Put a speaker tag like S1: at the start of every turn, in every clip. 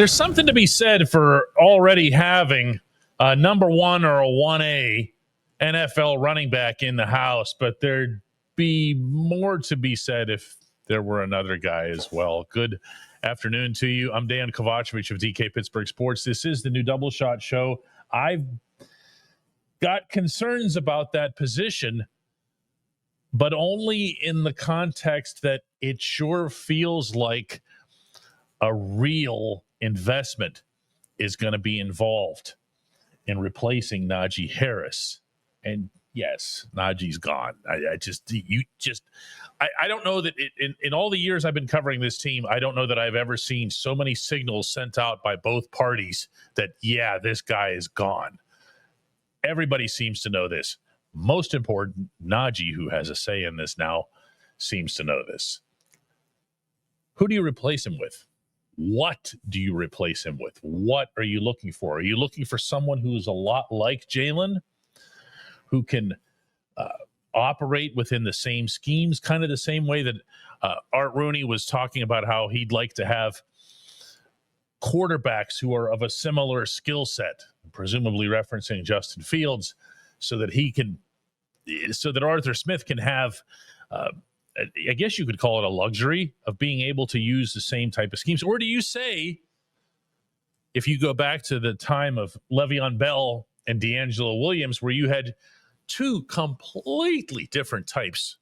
S1: There's something to be said for already having a number one or a 1A NFL running back in the house, but there'd be more to be said if there were another guy as well. Good afternoon to you. I'm Dejan Kovacevic of DK Pittsburgh Sports. This is the new Double Shot Show. I've got concerns about that position, but only in the context that it sure feels like a real investment is going to be involved in replacing Najee Harris. And yes, Najee's gone. I don't know that in all the years I've been covering this team, I don't know that I've ever seen so many signals sent out by both parties that, yeah, this guy is gone. Everybody seems to know this. Most important, Najee, who has a say in this now, seems to know this. Who do you replace him with? What do you replace him with? What are you looking for? Are you looking for someone who's a lot like Jalen, who can operate within the same schemes, kind of the same way that Art Rooney was talking about how he'd like to have quarterbacks who are of a similar skill set, presumably referencing Justin Fields, so that Arthur Smith can have I guess you could call it a luxury of being able to use the same type of schemes? Or do you say, if you go back to the time of Le'Veon Bell and D'Angelo Williams, where you had two completely different types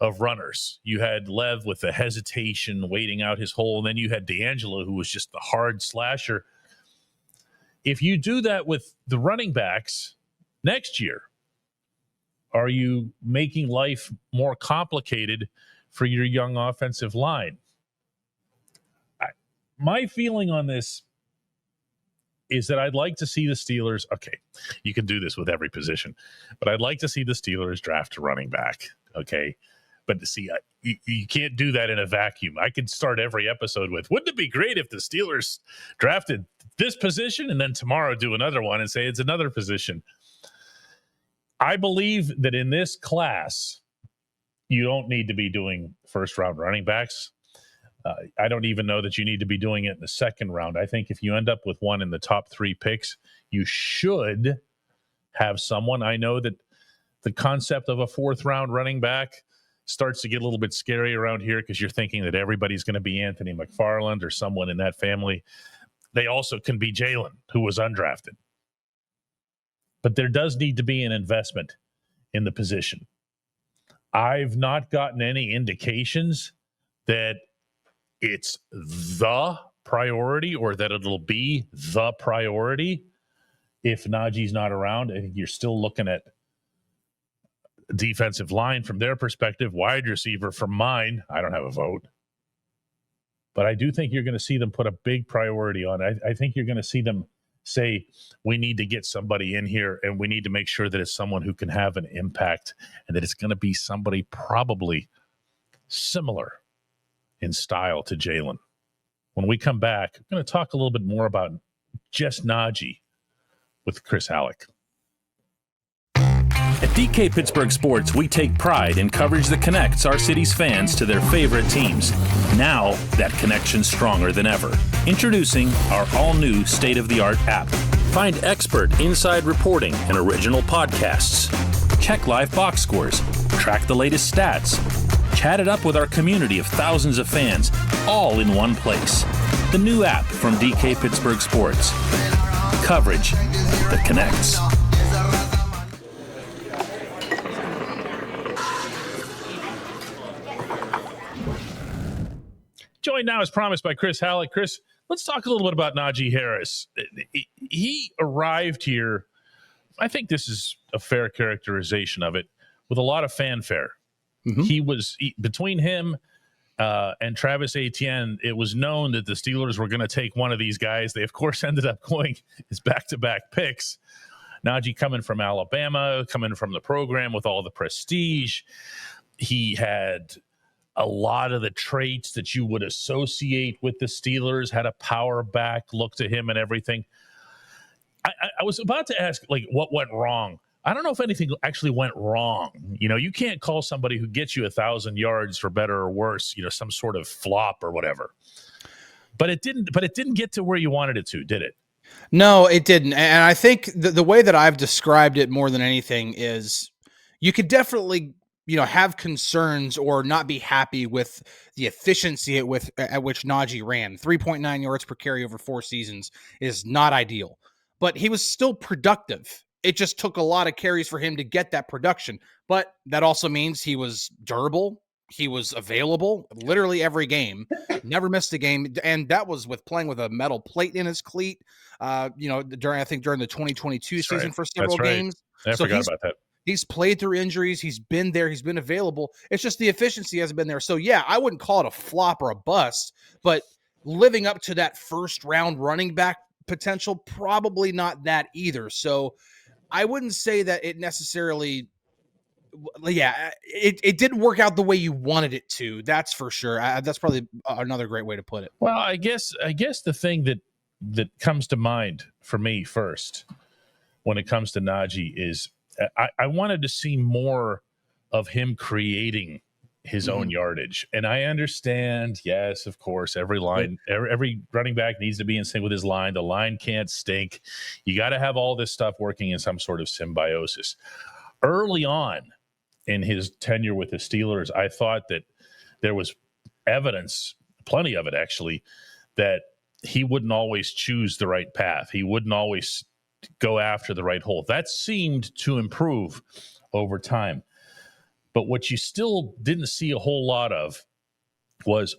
S1: of runners? You had Lev with the hesitation, waiting out his hole, and then you had D'Angelo, who was just the hard slasher. If you do that with the running backs next year, are you making life more complicated for your young offensive line? My feeling on this is that I'd like to see the Steelers. Okay, you can do this with every position, but I'd like to see the Steelers draft a running back. Okay, but see, you can't do that in a vacuum. I could start every episode with, wouldn't it be great if the Steelers drafted this position, and then tomorrow do another one and say it's another position? I believe that in this class, you don't need to be doing first-round running backs. I don't even know that you need to be doing it in the second round. I think if you end up with one in the top 3 picks, you should have someone. I know that the concept of a 4th-round running back starts to get a little bit scary around here because you're thinking that everybody's going to be Anthony McFarland or someone in that family. They also can be Jalen, who was undrafted. But there does need to be an investment in the position. I've not gotten any indications that it's the priority or that it'll be the priority if Najee's not around. I think you're still looking at defensive line from their perspective, wide receiver from mine. I don't have a vote. But I do think you're going to see them put a big priority on it. I think you're going to see them say, we need to get somebody in here and we need to make sure that it's someone who can have an impact and that it's going to be somebody probably similar in style to Jalen. When we come back, I'm going to talk a little bit more about just Najee with Chris Halleck.
S2: At DK Pittsburgh Sports, we take pride in coverage that connects our city's fans to their favorite teams. Now, that connection's stronger than ever. Introducing our all-new state-of-the-art app. Find expert inside reporting and original podcasts. Check live box scores. Track the latest stats. Chat it up with our community of thousands of fans, all in one place. The new app from DK Pittsburgh Sports. Coverage that connects.
S1: Joined now, as promised, by Chris Halleck. Chris, let's talk a little bit about Najee Harris. He arrived here, I think this is a fair characterization of it, with a lot of fanfare. Mm-hmm. Between him and Travis Etienne, it was known that the Steelers were going to take one of these guys. They, of course, ended up going as back-to-back picks. Najee coming from Alabama, coming from the program with all the prestige. He had a lot of the traits that you would associate with the Steelers, had a power back look to him and everything. I was about to ask, what went wrong? I don't know if anything actually went wrong. You can't call somebody who gets you 1,000 yards for better or worse, some sort of flop or whatever. But it didn't get to where you wanted it to, did it?
S3: No, it didn't. And I think the way that I've described it more than anything is you could definitely, have concerns or not be happy with the efficiency at which Najee ran. 3.9 yards per carry over 4 seasons is not ideal, but he was still productive. It just took a lot of carries for him to get that production. But that also means he was durable. He was available literally every game, never missed a game. And that was with playing with a metal plate in his cleat, during the 2022 season for several games.
S1: I forgot about that.
S3: He's played through injuries. He's been there. He's been available. It's just the efficiency hasn't been there. So, yeah, I wouldn't call it a flop or a bust, but living up to that first round running back potential, probably not that either. So I wouldn't say that it necessarily it didn't work out the way you wanted it to. That's for sure. That's probably another great way to put it.
S1: Well, I guess the thing that comes to mind for me first when it comes to Najee is I wanted to see more of him creating his own yardage. And I understand, yes, of course, every running back needs to be in sync with his line. The line can't stink. You got to have all this stuff working in some sort of symbiosis. Early on in his tenure with the Steelers, I thought that there was evidence, plenty of it actually, that he wouldn't always choose the right path. He wouldn't always go after the right hole. That seemed to improve over time. But what you still didn't see a whole lot of was,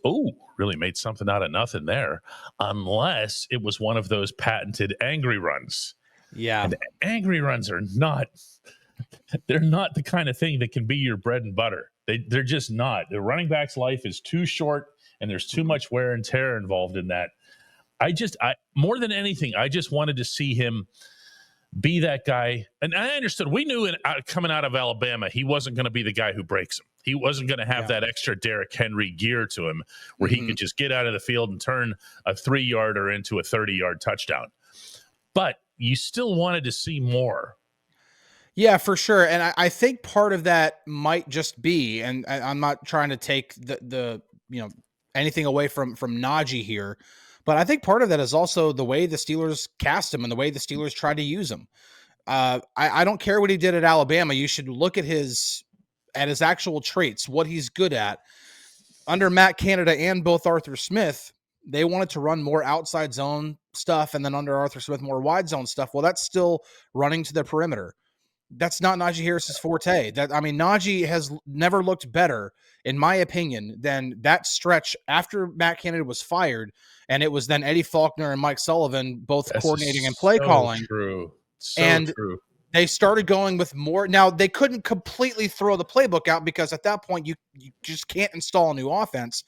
S1: really made something out of nothing there, unless it was one of those patented angry runs.
S3: Yeah.
S1: And angry runs are they're not the kind of thing that can be your bread and butter. They're just not. The running back's life is too short, and there's too much wear and tear involved in that. I more than anything, I just wanted to see him be that guy. And I understood. We knew coming out of Alabama, he wasn't going to be the guy who breaks him. He wasn't going to have that extra Derrick Henry gear to him where he could just get out of the field and turn a 3-yarder into a 30-yard touchdown. But you still wanted to see more.
S3: Yeah, for sure. And I think part of that might just be, and I'm not trying to take the anything away from Najee here, but I think part of that is also the way the Steelers cast him and the way the Steelers tried to use him. I don't care what he did at Alabama. You should look at his actual traits, what he's good at. Under Matt Canada and both Arthur Smith, they wanted to run more outside zone stuff, and then under Arthur Smith, more wide zone stuff. Well, that's still running to the perimeter. That's not Najee Harris's forte. Najee has never looked better, in my opinion, than that stretch after Matt Canada was fired, and it was then Eddie Faulkner and Mike Sullivan both coordinating and play calling.
S1: True. True.
S3: They started going with more. Now, they couldn't completely throw the playbook out because at that point you just can't install a new offense.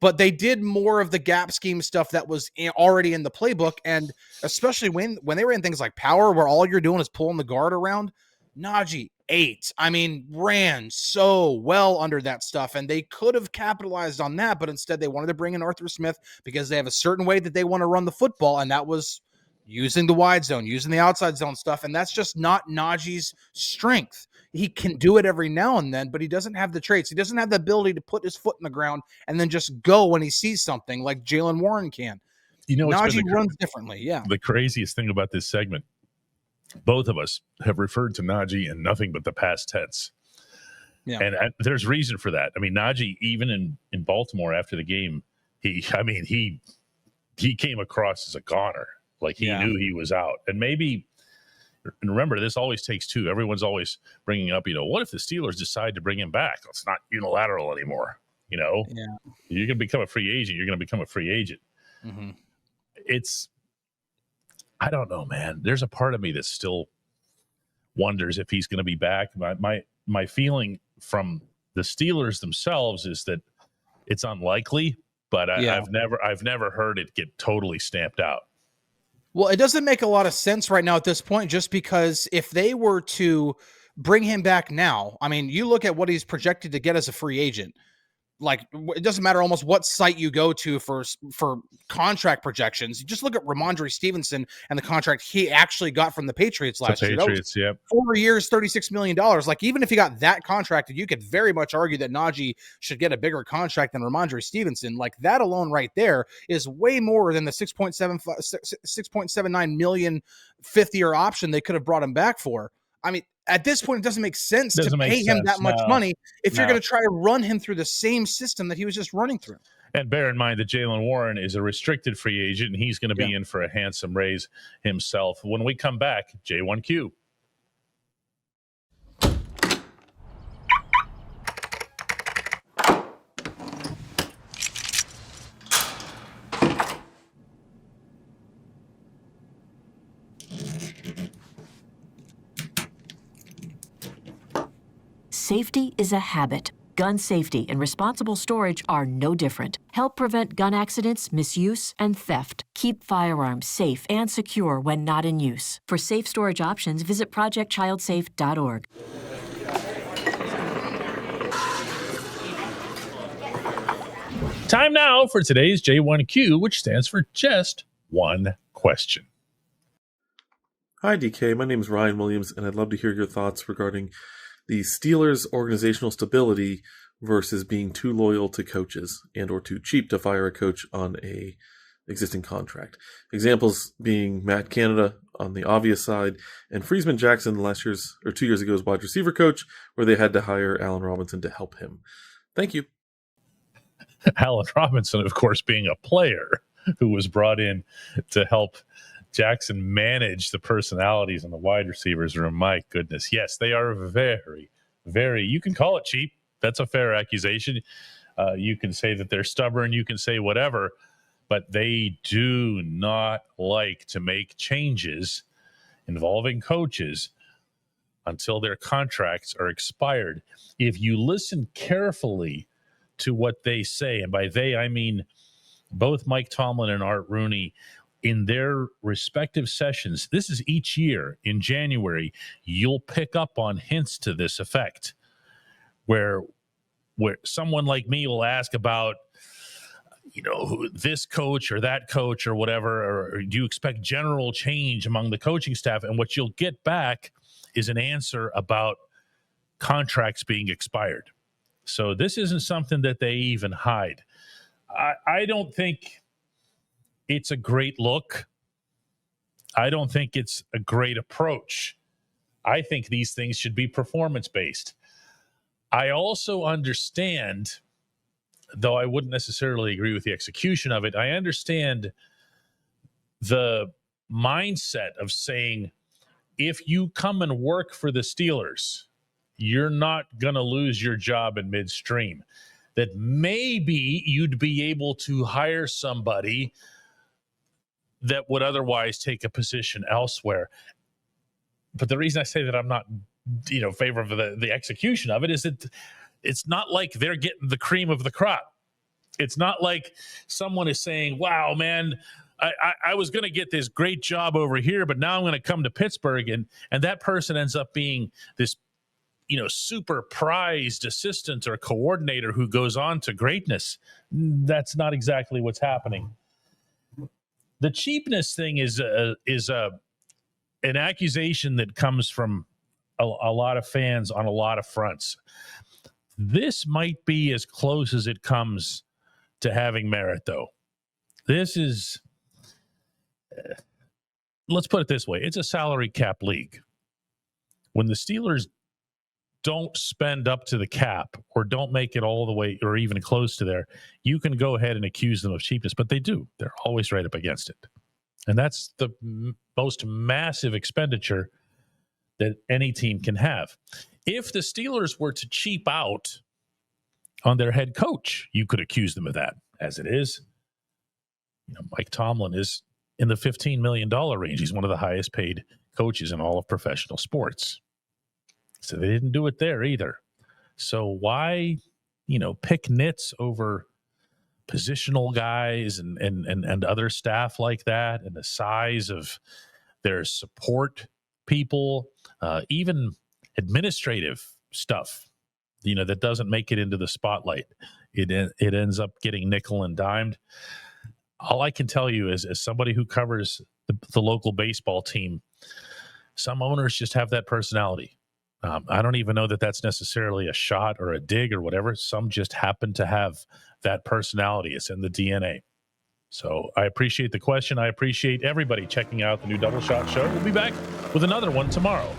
S3: But they did more of the gap scheme stuff that was already in the playbook, and especially when they were in things like power, where all you're doing is pulling the guard around. Najee ran so well under that stuff, and they could have capitalized on that, but instead they wanted to bring in Arthur Smith because they have a certain way that they want to run the football, and that was using the wide zone, using the outside zone stuff, and that's just not Najee's strength. He can do it every now and then, but he doesn't have the traits. He doesn't have the ability to put his foot in the ground and then just go when he sees something like Jaylen Warren can. Najee runs differently, yeah.
S1: The craziest thing about this segment, both of us have referred to Najee in nothing but the past tense. Yeah. And there's reason for that. Najee, even in Baltimore after the game, he came across as a goner. Like he knew he was out. And remember, this always takes two. Everyone's always bringing up, what if the Steelers decide to bring him back? It's not unilateral anymore. You're going to become a free agent. You're going to become a free agent. Mm-hmm. I don't know, man. There's a part of me that still wonders if he's going to be back. My feeling from the Steelers themselves is that it's unlikely, but I've never heard it get totally stamped out.
S3: Well, it doesn't make a lot of sense right now at this point, just because if they were to bring him back now, you look at what he's projected to get as a free agent. it doesn't matter almost what site you go to for contract projections. You just look at Ramondre Stevenson and the contract he actually got from the Patriots last year.
S1: Patriots, yep.
S3: 4 years, $36 million. Like, even if he got that contract, you could very much argue that Najee should get a bigger contract than Ramondre Stevenson. Like, that alone right there is way more than the 6.79 million fifth-year option they could have brought him back for. I mean, at this point, it doesn't make sense to pay him that much money if you're going to try to run him through the same system that he was just running through.
S1: And bear in mind that Jaylen Warren is a restricted free agent, and he's going to be in for a handsome raise himself. When we come back, J1Q.
S4: Safety is a habit. Gun safety and responsible storage are no different. Help prevent gun accidents, misuse, and theft. Keep firearms safe and secure when not in use. For safe storage options, visit projectchildsafe.org.
S1: Time now for today's J1Q, which stands for just one question.
S5: Hi, DK. My name is Ryan Williams, and I'd love to hear your thoughts regarding the Steelers' organizational stability versus being too loyal to coaches and or too cheap to fire a coach on a existing contract. Examples being Matt Canada on the obvious side and Friesman Jackson 2 years ago's wide receiver coach, where they had to hire Allen Robinson to help him. Thank you.
S1: Allen Robinson, of course, being a player who was brought in to help Jackson manage the personalities in the wide receivers room. My goodness. Yes, they are very, very, you can call it cheap. That's a fair accusation. You can say that they're stubborn. You can say whatever, but they do not like to make changes involving coaches until their contracts are expired. If you listen carefully to what they say, and by they, I mean both Mike Tomlin and Art Rooney, in their respective sessions, this is each year in January, you'll pick up on hints to this effect where someone like me will ask about, this coach or that coach or whatever, or do you expect general change among the coaching staff? And what you'll get back is an answer about contracts being expired. So this isn't something that they even hide. I don't think it's a great look. I don't think it's a great approach. I think these things should be performance-based. I also understand, though I wouldn't necessarily agree with the execution of it, I understand the mindset of saying, if you come and work for the Steelers, you're not going to lose your job in midstream. That maybe you'd be able to hire somebody that would otherwise take a position elsewhere. But the reason I say that I'm not, favor of the execution of it is that it's not like they're getting the cream of the crop. It's not like someone is saying, wow, man, I was going to get this great job over here, but now I'm going to come to Pittsburgh. And that person ends up being this, super prized assistant or coordinator who goes on to greatness. That's not exactly what's happening. The cheapness thing is an accusation that comes from a lot of fans on a lot of fronts. This might be as close as it comes to having merit, though. This is, let's put it this way. It's a salary cap league. When the Steelers don't spend up to the cap or don't make it all the way or even close to there, you can go ahead and accuse them of cheapness, but they do. They're always right up against it. And that's the most massive expenditure that any team can have. If the Steelers were to cheap out on their head coach, you could accuse them of that. As it is, Mike Tomlin is in the $15 million range. He's one of the highest paid coaches in all of professional sports. So they didn't do it there either. So why, pick nits over positional guys and other staff like that, and the size of their support people, even administrative stuff. that doesn't make it into the spotlight. It ends up getting nickel and dimed. All I can tell you is, as somebody who covers the local baseball team, some owners just have that personality. I don't even know that that's necessarily a shot or a dig or whatever. Some just happen to have that personality. It's in the DNA. So I appreciate the question. I appreciate everybody checking out the new Double Shot Show. We'll be back with another one tomorrow.